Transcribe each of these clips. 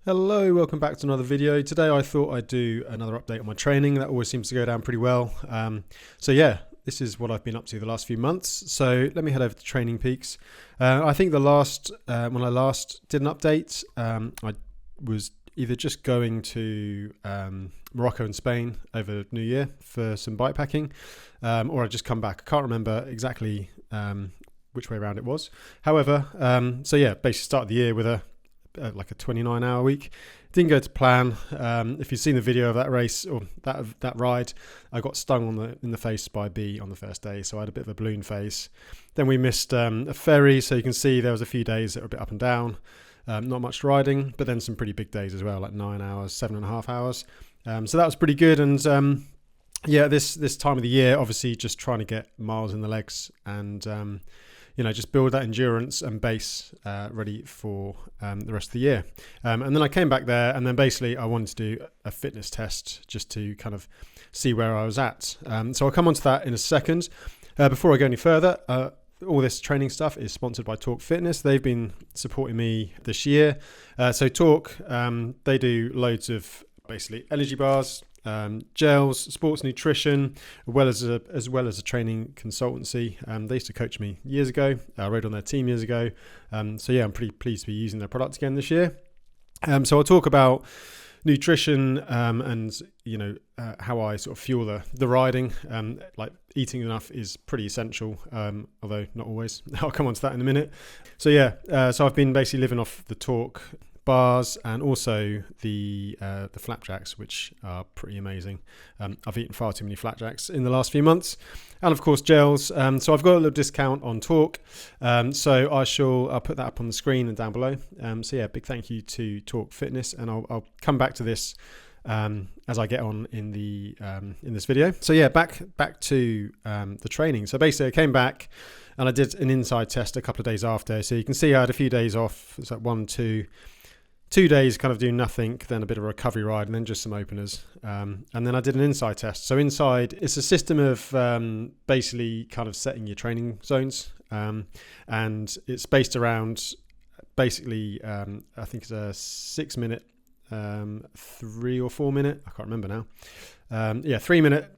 Hello, welcome back to another video. Today I thought I'd do another update on my training. That always seems to go down pretty well. So yeah, this is what I've been up to the last few months. So let me head over to Training Peaks. I think when I last did an update, I was either just going to Morocco and Spain over New Year for some bikepacking, or I'd just come back. I can't remember exactly which way around it was. However, so yeah, basically started the year with like a 29-hour week. Didn't go to plan. If you've seen the video of that race or that ride, I got stung in the face by a bee on the first day, so I had a bit of a balloon face. Then we missed a ferry, so you can see there was a few days that were a bit up and down. Not much riding, but then some pretty big days as well, like 9 hours, 7.5 hours. So that was pretty good. And yeah, this time of the year, obviously just trying to get miles in the legs and just build that endurance and base ready for the rest of the year. And then I came back there, and then basically I wanted to do a fitness test just to kind of see where I was at. So I'll come on to that in a second. Before I go any further, all this training stuff is sponsored by Talk Fitness. They've been supporting me this year. So Talk, they do loads of basically energy bars, gels, sports nutrition, as well as a training consultancy. They used to coach me years ago. I rode on their team years ago. So yeah, I'm pretty pleased to be using their products again this year. So I'll talk about nutrition and how I sort of fuel the riding. Like eating enough is pretty essential, although not always. I'll come on to that in a minute. So yeah, so I've been basically living off the Talk bars and also the flapjacks, which are pretty amazing. I've eaten far too many flapjacks in the last few months, and of course gels. So I've got a little discount on Talk, so I'll put that up on the screen and down below. So yeah, big thank you to Talk Fitness, and I'll come back to this as I get on in this video. So yeah, back to the training. So basically I came back and I did an inside test a couple of days after. So you can see I had a few days off. It's like 2 days kind of doing nothing, then a bit of a recovery ride, and then just some openers. And then I did an inside test. So inside, it's a system of basically kind of setting your training zones. And it's based around basically, I think it's a 6 minute, 3 or 4 minute, I can't remember now. 3 minute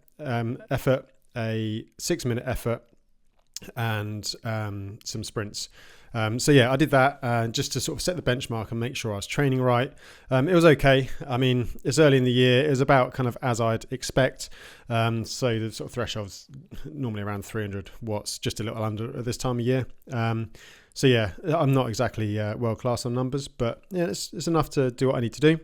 effort, a 6 minute effort, and some sprints. So yeah, I did that just to sort of set the benchmark and make sure I was training right. It was okay. I mean, it's early in the year. It was about kind of as I'd expect. So the sort of threshold's normally around 300 watts, just a little under at this time of year. So yeah, I'm not exactly world class on numbers, but yeah, it's enough to do what I need to do.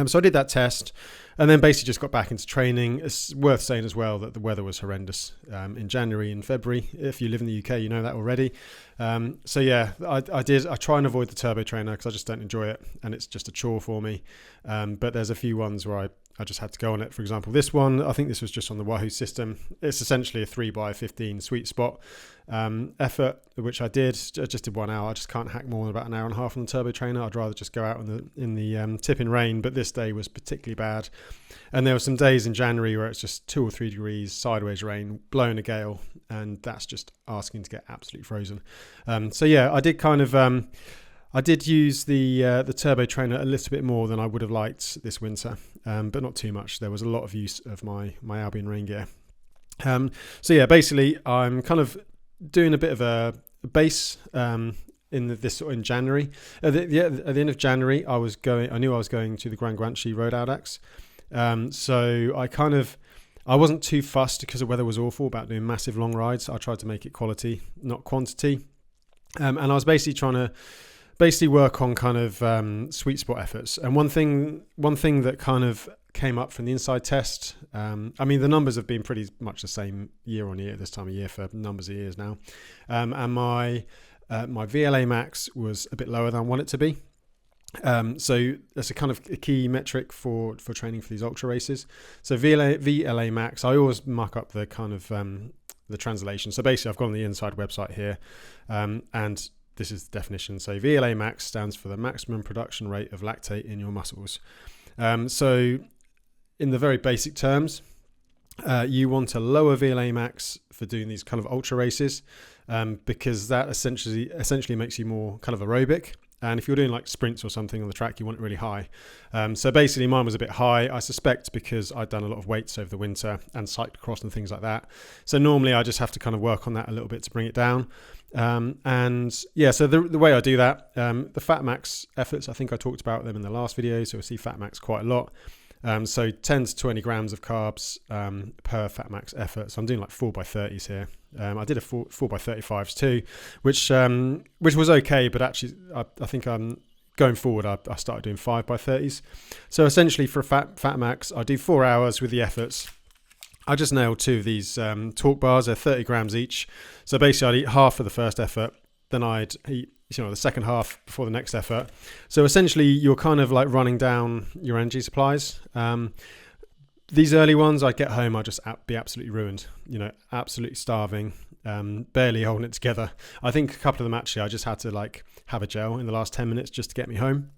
So I did that test and then basically just got back into training. It's worth saying as well that the weather was horrendous in January and February. If you live in the UK, you know that already. So yeah, I try and avoid the turbo trainer because I just don't enjoy it and it's just a chore for me. But there's a few ones where I just had to go on it. For example, this one, I think this was just on the Wahoo system. It's essentially a 3x15 sweet spot effort, which I did. I just did 1 hour. I just can't hack more than about an hour and a half on the turbo trainer. I'd rather just go out in the tipping rain, but this day was particularly bad. And there were some days in January where it's just 2 or 3 degrees, sideways rain, blowing a gale, and that's just asking to get absolutely frozen. So yeah, I did kind of I did use the turbo trainer a little bit more than I would have liked this winter, but not too much. There was a lot of use of my Albion rain gear. So yeah, basically I'm kind of doing a bit of a base in January. At the end of January, I knew I was going to the Grand Guanche Road Audax. So I wasn't too fussed because the weather was awful about doing massive long rides. I tried to make it quality, not quantity. And I was basically trying to work on kind of sweet spot efforts. And one thing that kind of came up from the inside test, I mean, the numbers have been pretty much the same year on year this time of year for numbers of years now. And my VLA max was a bit lower than I want it to be. So that's a kind of a key metric for training for these ultra races. So VLA max, I always mark up the kind of the translation. So basically I've gone on the inside website here, and this is the definition. So VLA max stands for the maximum production rate of lactate in your muscles. So in the very basic terms, you want a lower VLA max for doing these kind of ultra races, because that essentially makes you more kind of aerobic. And if you're doing like sprints or something on the track, you want it really high. So basically mine was a bit high, I suspect because I'd done a lot of weights over the winter and cycled across and things like that. So normally I just have to kind of work on that a little bit to bring it down. And yeah, so the way I do that, the Fat Max efforts, I think I talked about them in the last video, so we'll see Fat Max quite a lot. So 10 to 20 grams of carbs per Fat Max effort. So I'm doing like 4x30s here. I did a 4x35s too, which was okay, but actually I think I'm going forward. I started doing 5x30s. So essentially for a Fat Max, I do 4 hours with the efforts. I just nailed 2 of these torque bars. They're 30 grams each. So basically I'd eat half for the first effort, then I'd eat the second half before the next effort. So essentially you're kind of like running down your energy supplies. These early ones, I'd get home, I'd just be absolutely ruined, absolutely starving, barely holding it together. I think a couple of them actually, I just had to like have a gel in the last 10 minutes just to get me home.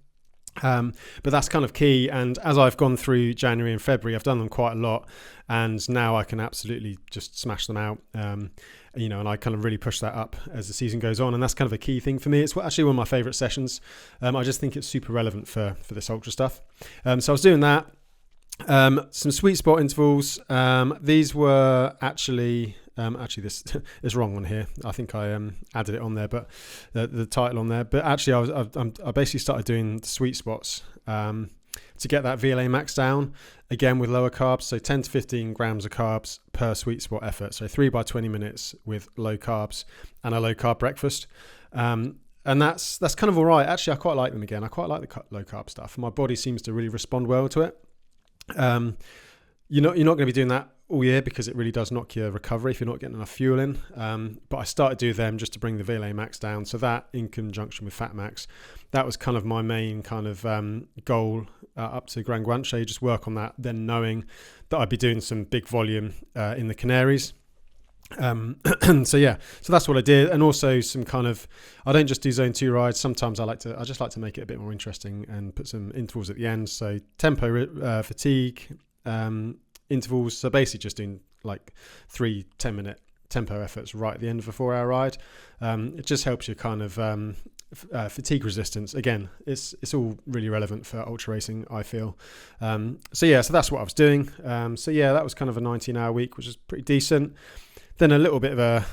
But that's kind of key. And as I've gone through January and February, I've done them quite a lot. And now I can absolutely just smash them out. And I kind of really push that up as the season goes on. And that's kind of a key thing for me. It's actually one of my favorite sessions. I just think it's super relevant for this ultra stuff. So I was doing that. Some sweet spot intervals. These were actually this is wrong on here. I think I added it on there, but the title on there. But actually, I basically started doing the sweet spots to get that VLA max down again with lower carbs. So 10 to 15 grams of carbs per sweet spot effort. So 3 by 20 minutes with low carbs and a low carb breakfast. And that's kind of all right. Actually, I quite like them again. I quite like the low carb stuff. My body seems to really respond well to it. You're not going to be doing that all year because it really does knock your recovery if you're not getting enough fuel in. But I started doing them just to bring the VLA max down. So that in conjunction with Fat Max, that was kind of my main kind of goal up to Gran Guanche, just work on that, then knowing that I'd be doing some big volume in the Canaries. So that's what I did. And also some kind of, I don't just do zone 2 rides. Sometimes I just like to make it a bit more interesting and put some intervals at the end. So tempo fatigue intervals. So basically just doing like 3 10-minute tempo efforts right at the end of a 4-hour ride. It just helps you kind of fatigue resistance. Again, it's all really relevant for ultra racing, I feel. So that's what I was doing. That was kind of a 19-hour week, which is pretty decent. Then a little bit of a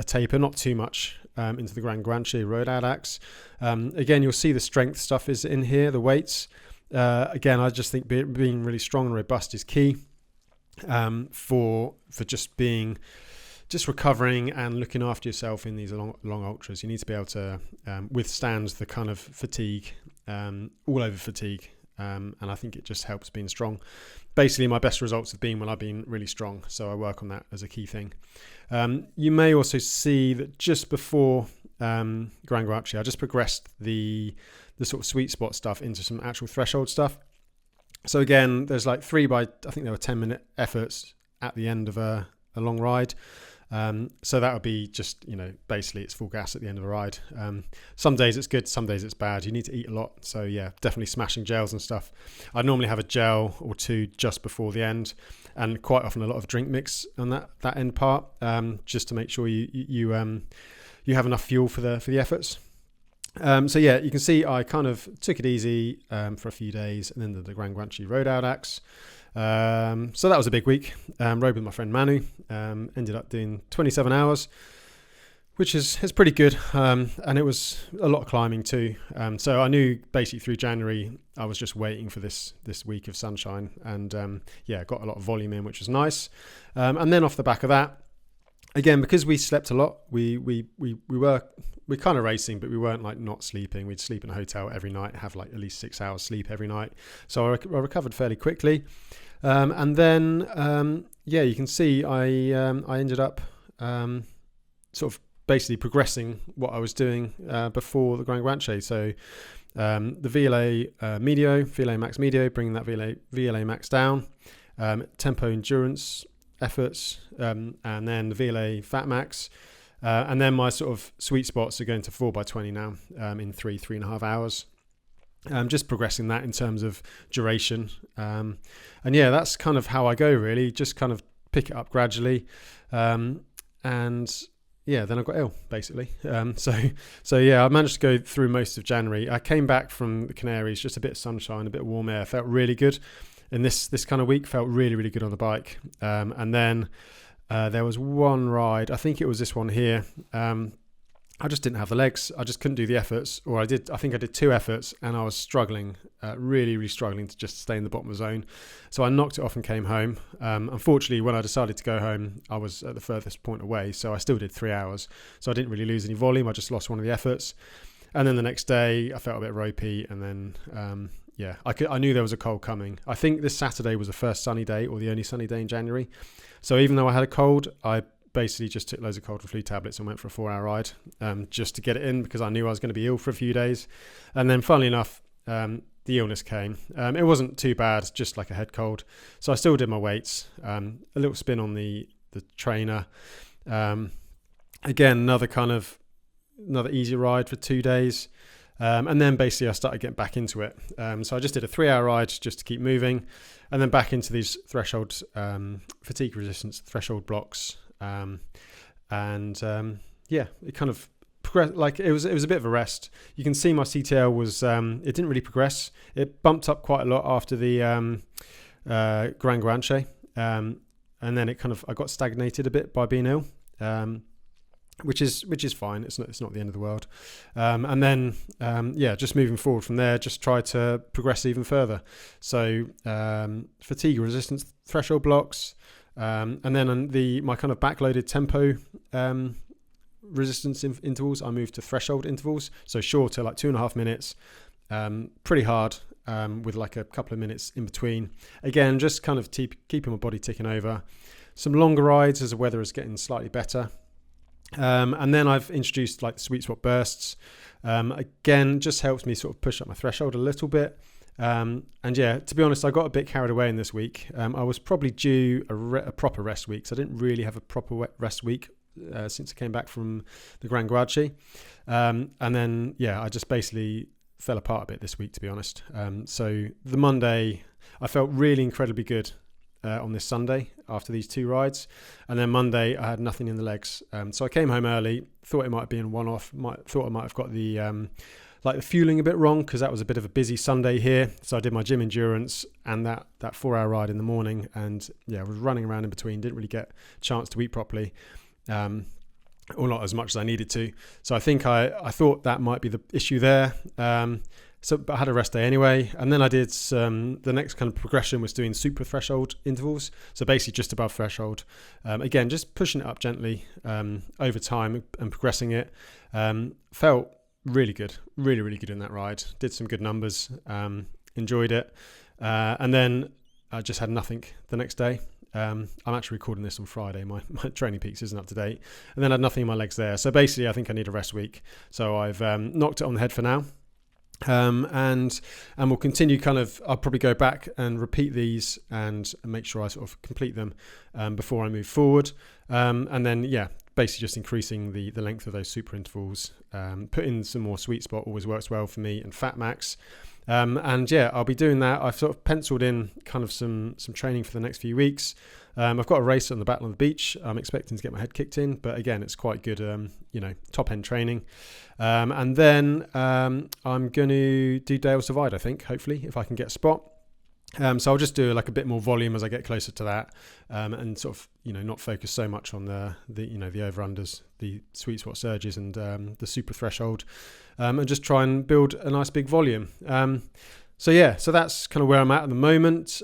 taper, not too much, into the Gran Guanche road ADAX. Again, you'll see the strength stuff is in here, the weights. Again, I just think being really strong and robust is key for just recovering and looking after yourself in these long ultras. You need to be able to withstand the kind of fatigue, all over fatigue. And I think it just helps being strong. Basically, my best results have been when I've been really strong. So I work on that as a key thing. You may also see that just before Gran Guanche, I just progressed the sort of sweet spot stuff into some actual threshold stuff. So again, there's like 3 by, I think there were 10-minute efforts at the end of a long ride. So that would be just, basically it's full gas at the end of a ride. Some days it's good, some days it's bad. You need to eat a lot. So yeah, definitely smashing gels and stuff. I normally have a gel or 2 just before the end, and quite often a lot of drink mix on that end part, just to make sure you have enough fuel for the efforts. You can see I kind of took it easy for a few days, and then the Gran Guanche road ADAX. So that was a big week. Rode with my friend Manu. Ended up doing 27 hours, which is pretty good. And it was a lot of climbing too. So I knew basically through January I was just waiting for this week of sunshine, and got a lot of volume in, which was nice. And then off the back of that, again, because we slept a lot, we were kind of racing, but we weren't like not sleeping. We'd sleep in a hotel every night, have like at least 6 hours sleep every night. So I recovered fairly quickly. And then, you can see I ended up sort of basically progressing what I was doing before the Gran Guanche. So the VLA max medio, bringing that VLA max down, tempo endurance efforts, and then the VLA fat max. And then my sort of sweet spots are going to 4 by 20 now, in 3.5 hours. Just progressing that in terms of duration. That's kind of how I go, really. Just kind of pick it up gradually. And then I got ill basically. So yeah, I managed to go through most of January. I came back from the Canaries, just a bit of sunshine, a bit of warm air, felt really good. And this kind of week felt really, really good on the bike. And then there was one ride, I think it was this one here. I just didn't have the legs. I just couldn't do the efforts, or I think I did 2 efforts, and I was struggling, really, really struggling to just stay in the bottom of the zone. So I knocked it off and came home. Unfortunately, when I decided to go home, I was at the furthest point away, so I still did 3 hours. So I didn't really lose any volume. I just lost one of the efforts. And then the next day, I felt a bit ropey, and then I knew there was a cold coming. I think this Saturday was the first sunny day, or the only sunny day in January. So even though I had a cold, I basically just took loads of cold and flu tablets and went for a 4-hour ride just to get it in, because I knew I was going to be ill for a few days. And then funnily enough, the illness came. It wasn't too bad, just like a head cold. So I still did my weights, a little spin on the trainer. Again, another easy ride for 2 days. And then basically I started getting back into it. So I just did a 3-hour ride just to keep moving, and then back into these threshold fatigue resistance threshold blocks. It kind of progressed. Like it was a bit of a rest. You can see my CTL was it didn't really progress. It bumped up quite a lot after the Gran Guanche, and then I got stagnated a bit by being ill. Which is fine. It's not the end of the world. And then just moving forward from there, just try to progress even further. So fatigue resistance threshold blocks, and then on my kind of backloaded tempo resistance intervals, I moved to threshold intervals, so shorter, like 2.5 minutes, pretty hard, with like a couple of minutes in between. Again, just kind of keeping my body ticking over. Some longer rides as the weather is getting slightly better. And then I've introduced like the sweet spot bursts. Again, just helps me sort of push up my threshold a little bit. And yeah, to be honest, I got a bit carried away in this week. I was probably due a proper rest week, so I didn't really have a proper rest week since I came back from the Gran Guarci. And then, I just basically fell apart a bit this week, to be honest. So the Monday, I felt really incredibly good on this Sunday after these 2 rides, and then Monday I had nothing in the legs, so I came home early, thought it might be in one-off, thought I might have got the the fueling a bit wrong, because that was a bit of a busy Sunday here. So I did my gym endurance and that 4-hour ride in the morning, and I was running around in between, didn't really get a chance to eat properly, or not as much as I needed to. So I think I thought that might be the issue there. But I had a rest day anyway, and then I did the next kind of progression was doing super threshold intervals, so basically just above threshold. Again, just pushing it up gently over time and progressing it. Felt really good, really, really good in that ride. Did some good numbers, enjoyed it, and then I just had nothing the next day. I'm actually recording this on Friday. My Training Peaks isn't up to date, and then I had nothing in my legs there. So basically, I think I need a rest week. So I've knocked it on the head for now. And we'll continue I'll probably go back and repeat these and make sure I sort of complete them before I move forward, and then basically just increasing the length of those super intervals, put in some more sweet spot always works well for me, and fat max, and I'll be doing that. I've sort of penciled in kind of some training for the next few weeks. I've got a race on the Battle on the Beach. I'm expecting to get my head kicked in, but again, it's quite good, top end training. And then I'm going to do Dale's Divide, I think, hopefully, if I can get a spot. So I'll just do like a bit more volume as I get closer to that, and sort of, not focus so much on the over-unders, the sweet spot surges, and the super threshold, and just try and build a nice big volume. So that's kind of where I'm at the moment.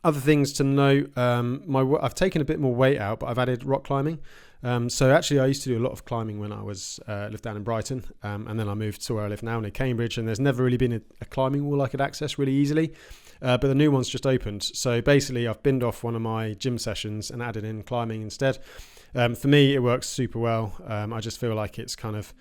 Other things to note, I've taken a bit more weight out, but I've added rock climbing. So actually I used to do a lot of climbing when I lived down in Brighton, and then I moved to where I live now near Cambridge, and there's never really been a climbing wall I could access really easily, but the new one's just opened. So basically I've binned off one of my gym sessions and added in climbing instead. For me it works super well. I just feel like it's kind of,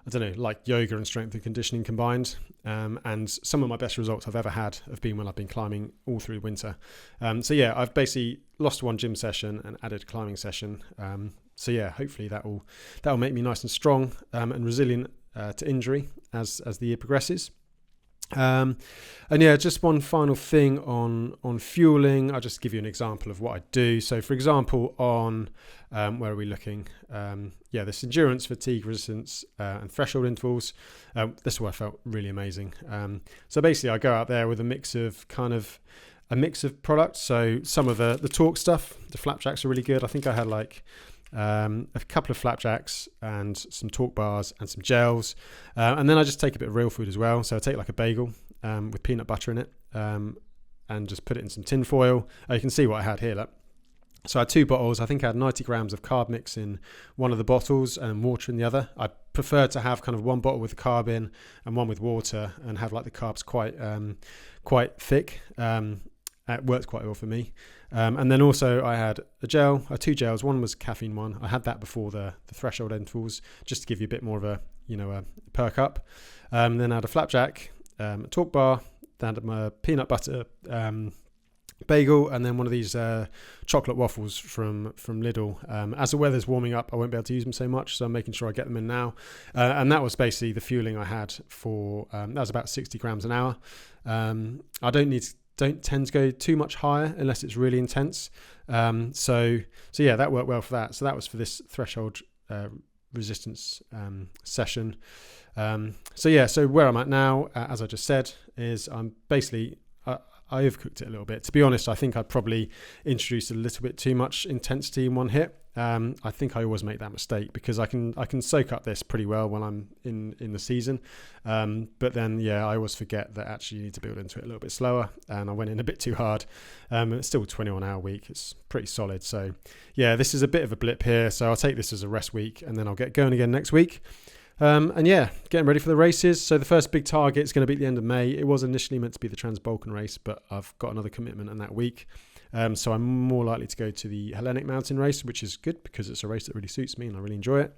I don't know, like yoga and strength and conditioning combined, and some of my best results I've ever had have been when I've been climbing all through the winter. I've basically lost one gym session and added a climbing session. Hopefully that will make me nice and strong and resilient to injury as the year progresses. And yeah, just one final thing on fueling. I'll just give you an example of what I do. So for example, on where are we looking? This endurance, fatigue, resistance, and threshold intervals. This is where I felt really amazing. So basically, I go out there with a mix of products. So some of the torque stuff, the flapjacks are really good. I think I had like a couple of flapjacks and some torque bars and some gels, and then I just take a bit of real food as well. So I take like a bagel with peanut butter in it, and just put it in some tin foil. You can see what I had here. Look. So I had 2 bottles. I think I had 90 grams of carb mix in one of the bottles and water in the other. I prefer to have kind of one bottle with the carb in and one with water, and have like the carbs quite thick. It works quite well for me. And then also I had a gel, 2 gels. One was caffeine one. I had that before the threshold intervals, just to give you a bit more of a perk up. Then I had a flapjack, a torque bar, then I had my peanut butter bagel, and then one of these chocolate waffles from Lidl. As the weather's warming up, I won't be able to use them so much, so I'm making sure I get them in now. And that was basically the fueling I had for that was about 60 grams an hour. I don't tend to go too much higher unless it's really intense. So yeah, that worked well for that. So that was for this threshold resistance session. So where I'm at now, as I just said, is I'm basically I overcooked it a little bit. To be honest, I think I probably introduced a little bit too much intensity in one hit. I think I always make that mistake because I can soak up this pretty well when I'm in the season. But then, I always forget that actually you need to build into it a little bit slower. And I went in a bit too hard. It's still a 21-hour week. It's pretty solid. So, this is a bit of a blip here. So I'll take this as a rest week and then I'll get going again next week. Getting ready for the races. So the first big target is going to be at the end of May. It was initially meant to be the Trans-Balkan race, but I've got another commitment in that week. So I'm more likely to go to the Hellenic Mountain race, which is good because it's a race that really suits me and I really enjoy it.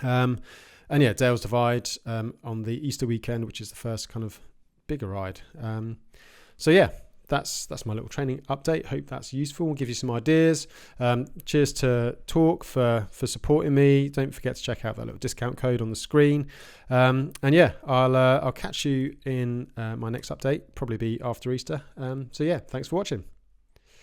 Dales Divide on the Easter weekend, which is the first kind of bigger ride. That's my little training update. Hope that's useful. We'll give you some ideas. Cheers to Talk for supporting me. Don't forget to check out that little discount code on the screen. I'll catch you in my next update. Probably be after Easter. Thanks for watching.